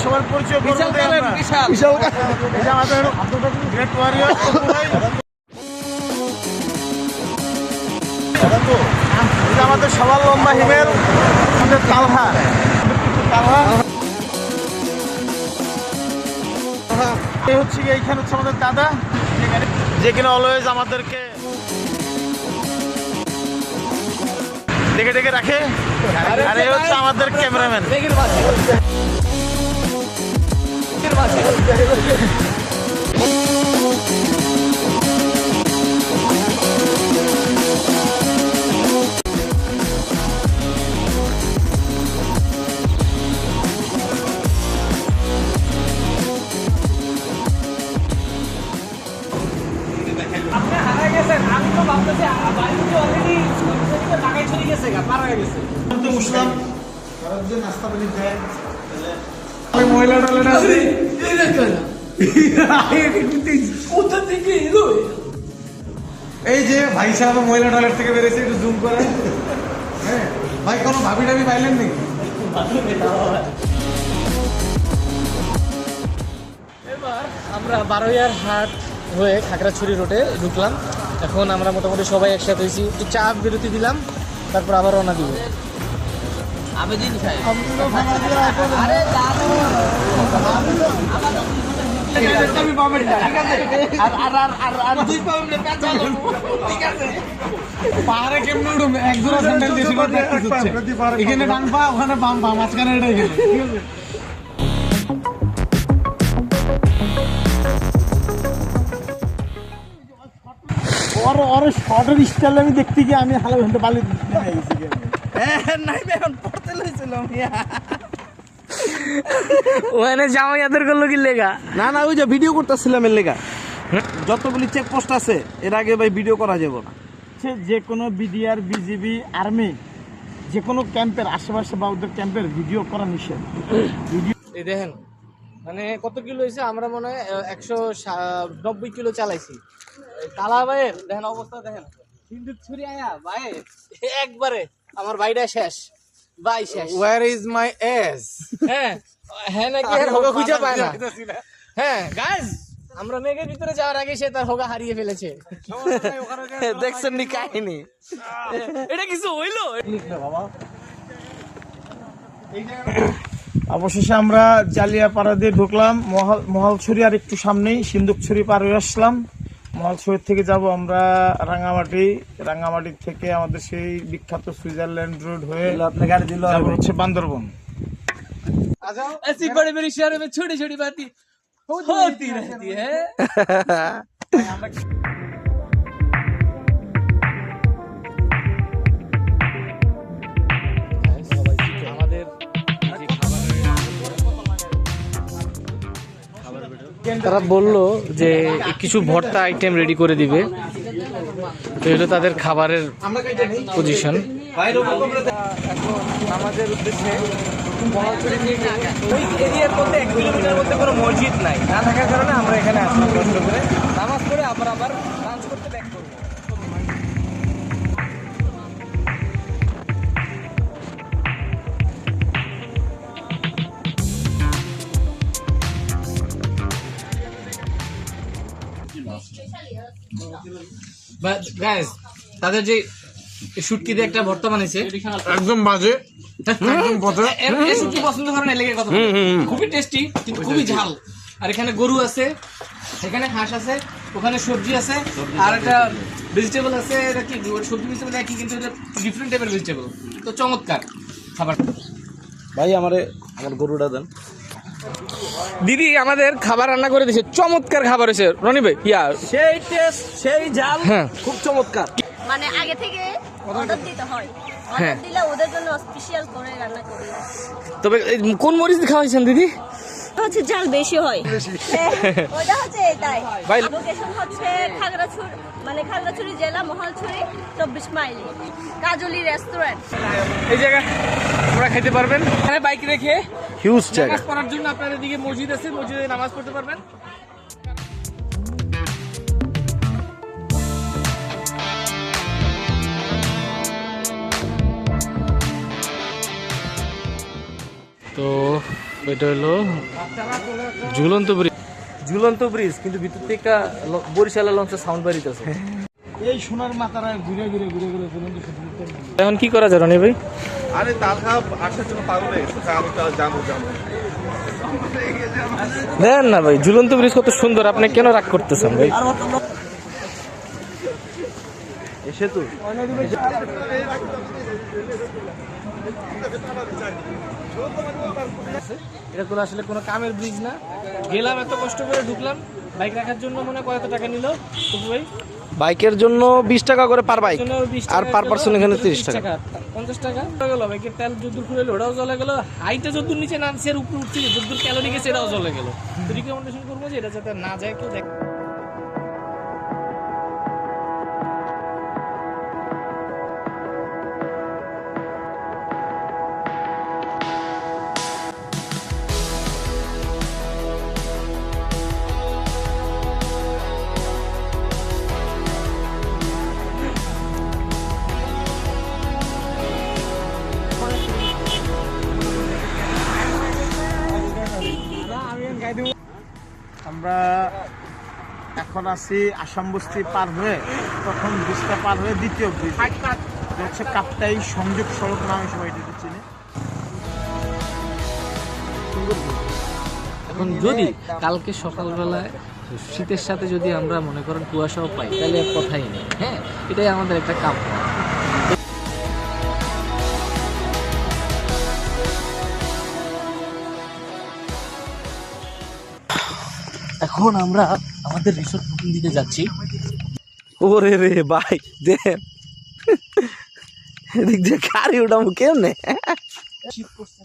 সবার পরিচয় করব বিশাল এটা আমাদের গ্রেট ওয়ারিয়র ভাই। এটা আমাদের সবার লম্বা হিমেল আমাদের তালহা এই হচ্ছে এইখানে হচ্ছে আমাদের দাদা যে কিনা অলওয়েজ আমাদেরকে ডেকে ডেকে রাখে। আর এই হচ্ছে আমাদের ক্যামেরাম্যান। এই যে ভাই সাহেব মহিলা টয়লেট থেকে বেরিয়েছে, একটু জুম করে। হ্যাঁ ভাই, কোনো ভাবি টাবি পাইলেন নাকি? এবার আমরা 12 হাট হয়ে খাগড়াছড়ি রোডে ঢুকলাম। এখন আমরা মোটামুটি সবাই একসাথে হয়েছি, একটু চা বিরতি দিলাম, তারপর আবার রওনা দিব। পাহাড়ে কেমন উঠুম, এক জোড়া স্যান্ডেল দিয়ে সেটা প্র্যাকটিস হচ্ছে। এখানে ডান পা, ওখানে বাম পা, মাঝখানে এটা এখানে, ঠিক আছে? ওর শর্টের স্টাইল আমি দেখতে গিয়ে আমি হালা ঘন্টা বালি গেছি। ওখানে জামাইয়াদের করলো কি লেগা? না না, ওই যে ভিডিও করতেছিলাম এর লেগা। যতগুলি চেকপোস্ট আছে এর আগে ভাই ভিডিও করা যাবে না। যে কোনো বিডিআর বিজিবি আর্মি যে কোনো ক্যাম্পের আশেপাশে বা ওদের ক্যাম্পের ভিডিও করা নিষেধ। এই দেখেন মানে কত কিলো হয়েছে, আমরা মনে হয় 190 কিলো চালাইছি। কালা ভাইয়ের দেখেন অবস্থা, দেখেন কিন্তু ছুরি আয়া ভাই একবারে আমার ভাইটা শেষ, ভাই শেষ। Where is my ass? হ্যাঁ হ্যাঁ নাকি আর হোগা খুঁজে পায় না। হ্যাঁ গাইস, আমরা মেঘের ভিতরে যাওয়ার আগে সে তার হোগা হারিয়ে ফেলেছে। দেখছেন নি কাহিনী? এটা কিছু হইলো? অবশেষে আমরা জালিয়াপাড়া দিয়ে ঢুকলাম মহালছড়ি, আর একটু সামনেই সিন্দুকছড়ি পার হয়ে আসলাম। মহালছড়ি থেকে যাব আমরা রাঙ্গামাটি, রাঙ্গামাটির থেকে আমাদের সেই বিখ্যাত সুইজারল্যান্ড রোড হয়ে আপনি গাড়ি দিল যাব হচ্ছে বান্দরবন। ऐसी बड़े बड़े शहरों में छोटी छोटी बातें होती रहती है। তারা বললো যে কিছু ভর্তা আইটেম রেডি করে দিবে, তো এটা তাদের খাবারের পজিশন। আমাদের উদ্দেশ্যে ওই এরিয়ার মধ্যে 1 কিলোমিটার মধ্যে কোনো মসজিদ নাই, না থাকার কারণে আমরা এখানে আসলাম কষ্ট করে নামাজ পড়ে আবার লাঞ্চ করতে ব্যাক করবো। গাইস, তাদের যে শুটকি দিয়ে একটা ভর্তা বানিয়েছে একদম বাজে, একদম পচা। এই শুটকি পছন্দ করেন না লেগে কথা, খুবই টেস্টি কিন্তু খুবই ঝাল। আর এখানে গরু আছে, এখানে হাঁস আছে, ওখানে সবজি আছে, আর একটা ভেজিটেবল আছে। এটা কি সবজি ভেজিটেবল একই, কিন্তু এটা ডিফারেন্ট টাইপের ভেজিটেবল। তো চমৎকার খাবার। ভাই আমার গরুটা দেন। দিদি আমাদের খাবার রান্না করে দিয়েছে, চমৎকার খাবার হয়েছে। রনি ভাই সেই টেস্ট, সেই ঝাল, হ্যাঁ খুব চমৎকার। মানে আগে থেকে অর্ডার দিতে হয়, হ্যাঁ। অর্ডার দিলে ওদের জন্য স্পেশাল করে রান্না করি। তবে কোন মরিচ খাওয়াইছেন দিদি? হচ্ছে ঝাল বেশি হয়, ওটা হচ্ছে এটাই। ভাই লোকেশন হচ্ছে খাগড়াছড়ি, মানে খাগড়াছড়ি জেলা মহালছড়ি 24 মাইল কাজলি রেস্টুরেন্ট। এই জায়গায় আপনারা খেতে পারবেন। এখানে বাইক রেখে হিউজ জায়গা। নামাজ পড়ার জন্য আপনার এদিকে মসজিদ আছে, মসজিদে নামাজ পড়তে পারবেন। তো এটা হলো ঝুলন্ত ব্রিজ। ঝুলন্ত ব্রিজ, কিন্তু ভিতর থেকে বরিশালের লঞ্চের সাউন্ড বাড়িতেছে। এই সোনার মাথারা ঘুরে ঘুরে ঘুরে ঘুরে ঝুলন্ত সেতু। এখন কি করা যায় রনি ভাই? আরে তাল খাওয়া আসার জন্য পাগল হয়ে গেছে, আমি তো যাবো। দেন না ভাই, ঝুলন্ত ব্রিজ কত সুন্দর, আপনি কেন রাগ করতেছেন ভাই? এসে তো এটা কোনো আসলে কোনো কামের ব্রিজ না। গেলাম এত কষ্ট করে, ঢুকলাম, বাইক রাখার জন্য মনে হয় কত টাকা নিল ভাই? বাইকের জন্য 20 টাকা করে পার বাইক, জন্য 20 আর টাকা পার গেল, পার্সন এখানে 30 টাকা। 50 টাকা গেল। বাইকের তেল যদ্দূর ফুরাইলো ওটাও চলে গেল, হাইটে যদ্দূর নিচে নামছে আর উপরে উঠছে যদ্দূর ক্যালোরি গেছে এটাও চলে গেল। তো রিকমেন্ডেশন করবো যে এটা যাতে না যায় কেউ দেখ। আমরা এখন আছি আসাম বস্তি পার হয়ে, তখন ব্রিজটা পার হয়ে দ্বিতীয় ব্রিজ হচ্ছে কাপ্তাই সংযোগ সড়ক নামে সবাই এটাকে চিনে। এখন যদি কালকে সকালবেলায় শীতের সাথে যদি আমরা মনে করেন কুয়াশাও পাই, তাহলে এক কথাই নেই। হ্যাঁ, এটাই আমাদের একটা কাম। এখন আমরা আমাদের রিসোর্ট বুকিং দিতে যাচ্ছি। ওরে রে ভাই, দেন এদিক দিয়ে গাড়ি উঠাবো কেমনে? শীত করছে।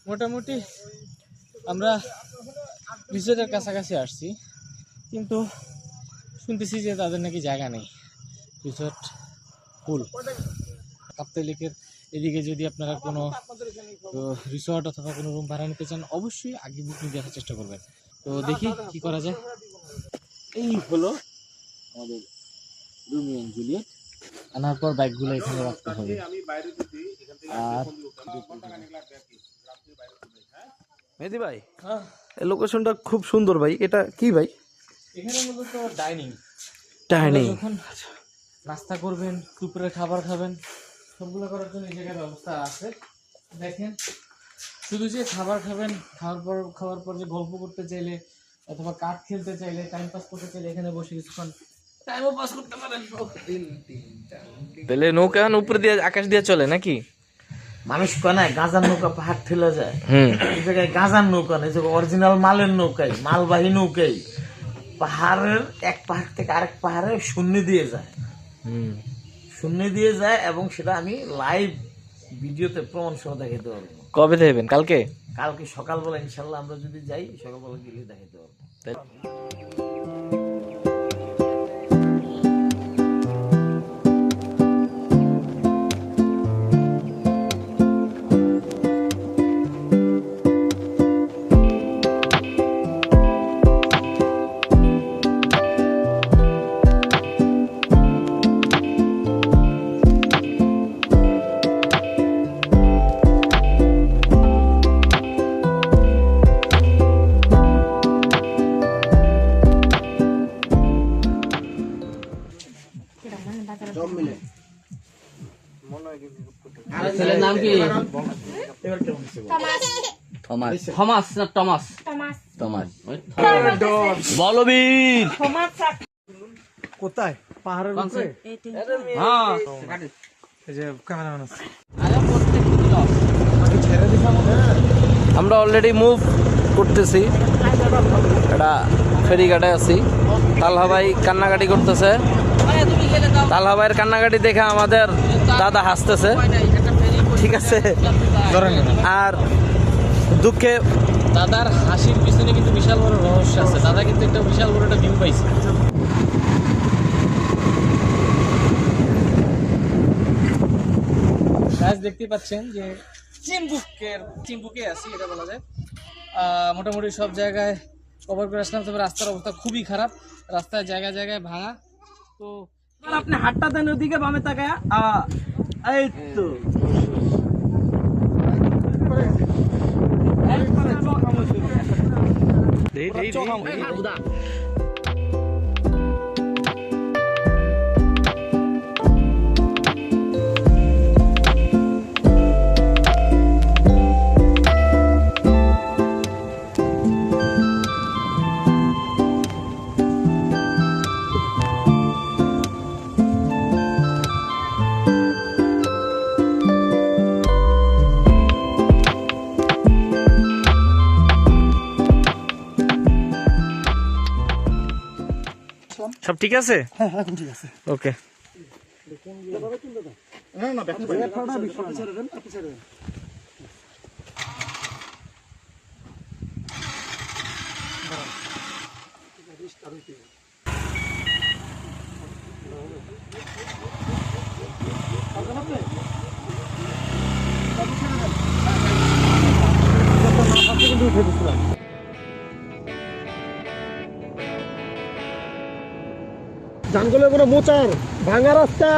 মোটামুটি আমরা রিসোর্টের কাছাকাছি আসছি, কিন্তু শুনতেছি যে তাদের নাকি জায়গা নেই, রিসোর্ট ফুল। কাপ্তাই লেকের এদিকে যদি আপনারা কোনো রিসোর্ট অথবা কোনো রুম ভাড়া নিতে চান, অবশ্যই আগে বুকিং দেওয়ার চেষ্টা করবেন। তো দেখি কি করা যায়। এই হলো আমাদের রোমিও এন্ড জুলিয়েট। আনার পর বাইকগুলো এখানে রাখতে হবে। আর মেহেদি ভাই, এই লোকেশনটা খুব সুন্দর ভাই। এটা কি ভাই? এখানে মূলত ডাইনিং, ডাইনিং। যখন নাস্তা করবেন, দুপুরে খাবার খাবেন, সবগুলো করার জন্য এই জায়গায় ব্যবস্থা আছে। দেখেন, শুধু যে খাবার খাবেন, খাওয়ার পর যে গল্প করতে চাইলে অথবা কাঠ খেলতে চাইলে, টাইম পাস করতে চাইলে এখানে বসে কিছুক্ষণ টাইমও পাস করতে পারেন। তাহলে নৌকা উপরে দিয়ে আকাশ দিয়ে চলে নাকি? মানুষ কনায় গাজার নৌকা পাহাড় ঠেলে যায়, এই জায়গায় গাজার নৌকা নেই, অরিজিনাল মালের নৌকাই, মালবাহী নৌকাই পাহাড়ের এক পাহাড় থেকে আরেক পাহাড়ে শূন্য দিয়ে যায়, শূন্য দিয়ে যায়। এবং সেটা আমি লাইভ ভিডিওতে প্রমাণ সহ দেখাতে পারবো। কবে দেবেন? কালকে? কালকে সকালবেলা ইনশাল্লাহ আমরা যদি যাই, সকালবেলা গেলে দেখাতে পারবো। ছেলের নাম কি? থমাস না টমাস? টমাস। বলবীর কোথায়? পাহাড়ের উপরে? হ্যাঁ, এই যে ক্যামেরাম্যান আছে। আমরা অলরেডি মুভ করতেছি, এটা ফেরিঘাটে আছি। তালহা ভাই কান্নাকাটি করতেছে। তালহা ভাইয়ের কান্নাকাটি দেখে আমাদের দাদা হাসতেছে, ঠিক আছে। আর দুঃখে দাদার হাসির পিছনে কিন্তু বিশাল বড় রহস্য আছে। দাদা কিন্তু একটা বিশাল বড় একটা ভিউ পাইছে। গাইস দেখতে পাচ্ছেন যে চিম্বুকে আছি এটা বলা যায়। মোটামুটি সব জায়গায় কভার করে আসলাম, তবে রাস্তার অবস্থা খুবই খারাপ, রাস্তায় জায়গায় জায়গায় ভাঙা। তো আপনি হাতটা দেন ওদিকে বামে তাকায়, এই তো সব ঠিক আছে? হ্যাঁ এখন ঠিক আছে। ওকে। জানগুলো কোনো মোচার ভাঙা রাস্তা।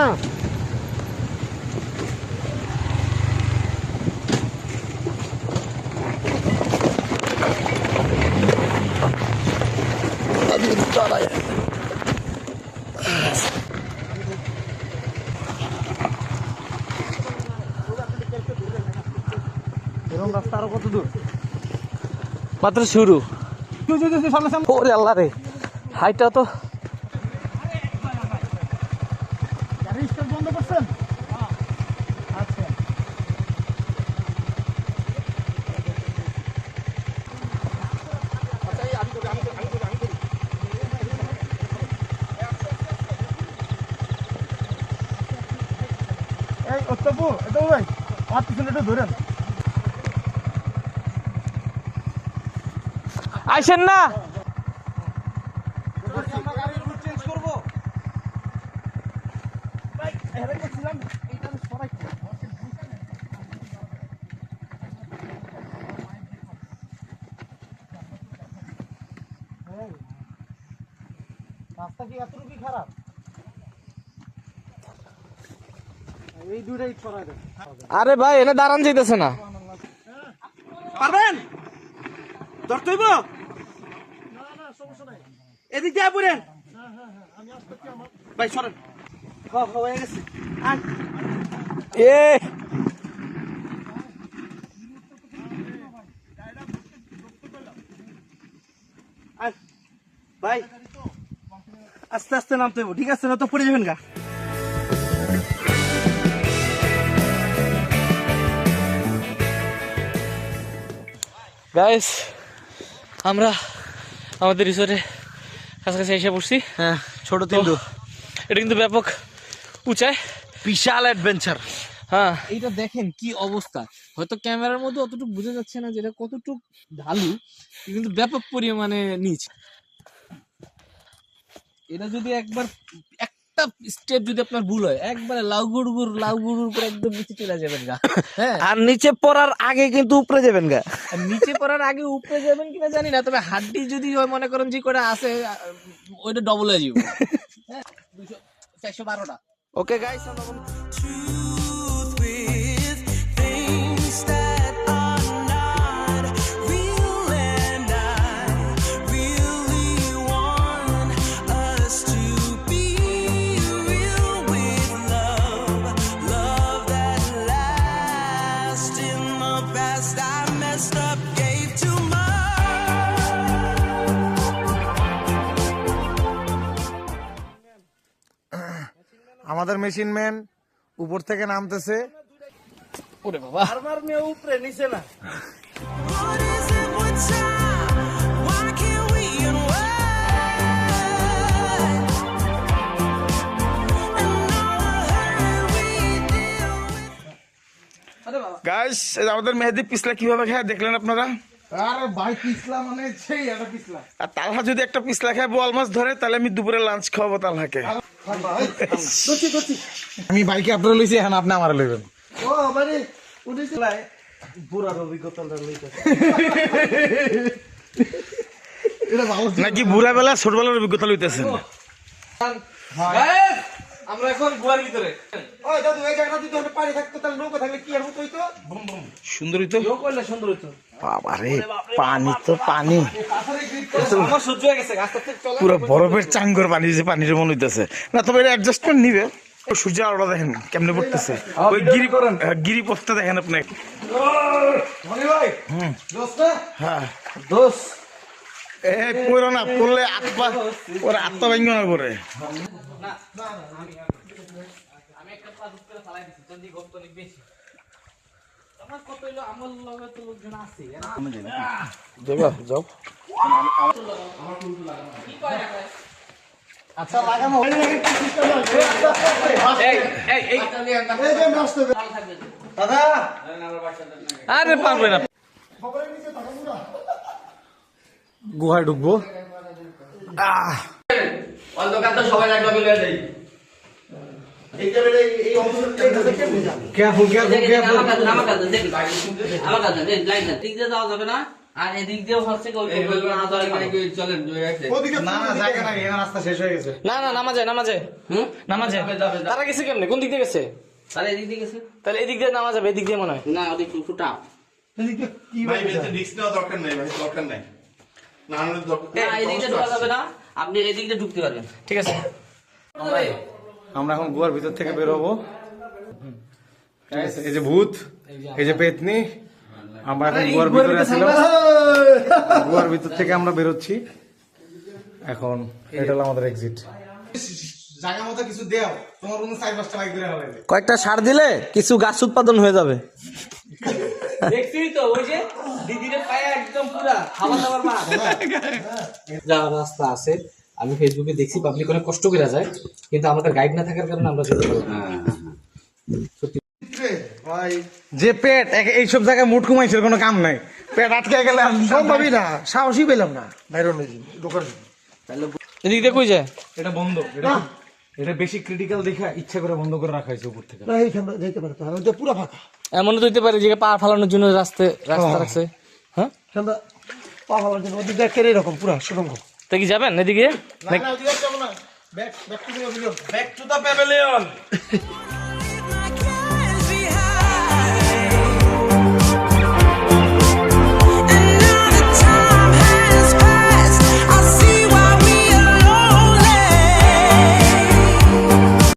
এরকম রাস্তা আরো কত দূর? মাত্র শুরু। সামনে সামনে ওরে আল্লাহ রে, হাইটা তো গাড়ি স্টার্ট বন্ধ করছেন? আচ্ছা এই অত্যাপু এটা ভাই আমার পিছনে একটু ধরেন। আইসেন না। রাস্তা কি এতটুকু খারাপ? এই দুটাই ছড়াই দেন। আরে ভাই এনে দাঁড়ান যাইতেছে না। পারবেন ধরতে হইব? এদিক দিয়ে পড়েন ভাই, সরেন। হয়ে গেছে। এ ভাই আস্তে আস্তে নামতে হইব, ঠিক আছে? না তো পড়ে যাবেন গা। গাইস আমরা আমাদের রিসোর্টে কাছাকাছি এসে পড়ছি। হ্যাঁ, ছোট তিনটু। এটা কিন্তু ব্যাপক উঁচাই, বিশাল অ্যাডভেঞ্চার। হ্যাঁ। এইটা দেখেন কি অবস্থা, হয়তো ক্যামেরার মধ্যে অতটুকু বোঝা যাচ্ছে না যে এটা কতটুকু ঢালু, কিন্তু ব্যাপক পরিমাণে নিচ। এটা যদি একবার একটা স্টেপ যদি আপনার ভুল হয়, একবারে লাউ গুড় করে একদম নিচে চলে যাবেন গা। হ্যাঁ, আর নিচে পড়ার আগে কিন্তু উপরে যাবেন গা। আর নিচে পড়ার আগে উপরে যাবেন কিনা জানি না, তবে হাড্ডি যদি হয় মনে করেন যে কটা আছে ওইটা ডবল হয়ে যাবে। 412টা। Okay guys, Truth with things that are not real, and I really want us to be real with love that lasts. In the past I messed up, gave too much. আমাদের machine man উপর থেকে নামতেছে। ওরে বাবা, আমার মেয়ে উপরে নিচে না। What is it? What's up? Why can't we unwind? And all the hurt we deal with. Guys আমাদের মেহেদি পিছলা কিভাবে খায় দেখলেন আপনারা। আর ভাই পিছলা মানে সেই একটা পিছলা। আর তালহা যদি একটা পিছলা খায় বোয়াল মাছ ধরে তাহলে আমি দুপুরে লাঞ্চ খাওয়াবো তালহাকে। আমি বাইকে আপনারা লইছি, এখন আপনি আমার লইবেন। ও মানে উনি চালায় বুড়ার অভিজ্ঞতাটা লইতেছে। এটা ভালো। নাকি বুড়া বেলা ছোটবেলার অভিজ্ঞতা লইতেছেন? আমরা এখন গোয়ার ভিতরে। ওই দাদু এই জায়গাটা যদি ওখানে পানি থাকতো তাহলে নৌকা থাকলে কি আর হতো হইতো? সুন্দরই তো। করলে সুন্দর হইতো। বাবারে পানি তো পানি, আমার সহ্য হয়ে গেছে, আস্তে আস্তে চলো। পুরো বরফের চাঙ্গর পানি, যে পানির মনে হইতেছে না। তবে এটা অ্যাডজাস্টমেন্ট নিবে। সূর্য আলোটা দেখেন কেমনে পড়তেছে, ওই গিরিপথটা দেখেন আপনি। হ্যাঁ দোষ এ পড়ো না, পড়লে আত্মা ওরা আত্মা ভেঙে না পড়ে। আমি একটা পা দুধ করে ফালাই দিছি, যদি গর্ত অনেক বেশি। আমার কত হইলো, আমার লগে তো লোকজন আছে। যাও যাও। কি কয় না কয়? আচ্ছা লাগানো এই এই দাদা আরে পারবে না। গুহায় ঢুকবো। অন্ধকার তো সবাই লাগবে বলে যাই। এই জায়গাটা এই অংশটা এইভাবে কেমনে যাবে? Careful careful careful. আমার কাছে লাইন না দিক দিয়ে যাওয়া যাবে না, আর এদিক দিয়েও হচ্ছে কি ওই চলেন ওদিকে না না জায়গা নাই, এখানে রাস্তা শেষ হয়ে গেছে। না না নামাজে নামাজে নামাজে তারা গেছে কেমনে, কোন দিক দিয়ে গেছে? তাহলে এদিক দিয়ে গেছে তাহলে এদিক দিয়ে নামা যাবে, এদিক দিয়ে মনে হয়। না ওদিক একটু টাও এদিকে কি ভাই ভাবে বেশি রিস্ক নেওয়া দরকার নাই ভাই, দরকার নাই। না হলে দরকার না এদিক দিয়ে ঢোকা যাবে না, আপনি এদিক দিয়ে ঢুকতে পারবেন। ঠিক আছে। আমরা এখন গুহার ভিতর থেকে বের হবো। এই যে ভূত, এই যে পেতনি, আমরা এখন গুহার ভিতরে আছিলাম। গুহার ভিতর থেকে আমরা বেরোচ্ছি এখন। এটা হলো আমাদের এক্সিট। জায়গা মতো কিছু দেও, তোমার কোনো 4-5টা বাইক ধরে হবে। কয়েকটা সার দিলে কিছু গাছ উৎপাদন হয়ে যাবে। দেখছি তো ওই যে দিদিরে পায়ে একদম পুরা খাবার দাবার মা যা রাস্তা আছে। আমি ফেসবুকে দেখছি পাবলিক অনেক কষ্ট করে যায়, কিন্তু আমাদের গাইড না থাকার কারণে আমরা যেতে পারি না। যে পেট এইসব জায়গায় মুট ঘুমাইছে, কোনো কাম নাই। পেট আটকে গেলে সম্ভবই না, সাহসই পেলাম না বাইরে ঢোকার জন্য। এদিক দিয়ে কই যায়? এটা বন্ধ, এটা বেশি ক্রিটিক্যাল দেখা ইচ্ছা করে বন্ধ করে রাখা হয়েছে উপর থেকে। এমন তো হইতে পারে যে পা ফালানোর জন্য রাস্তা রাখছে। হ্যাঁ তা কি যাবেন এদিকে? Back to the pavilion.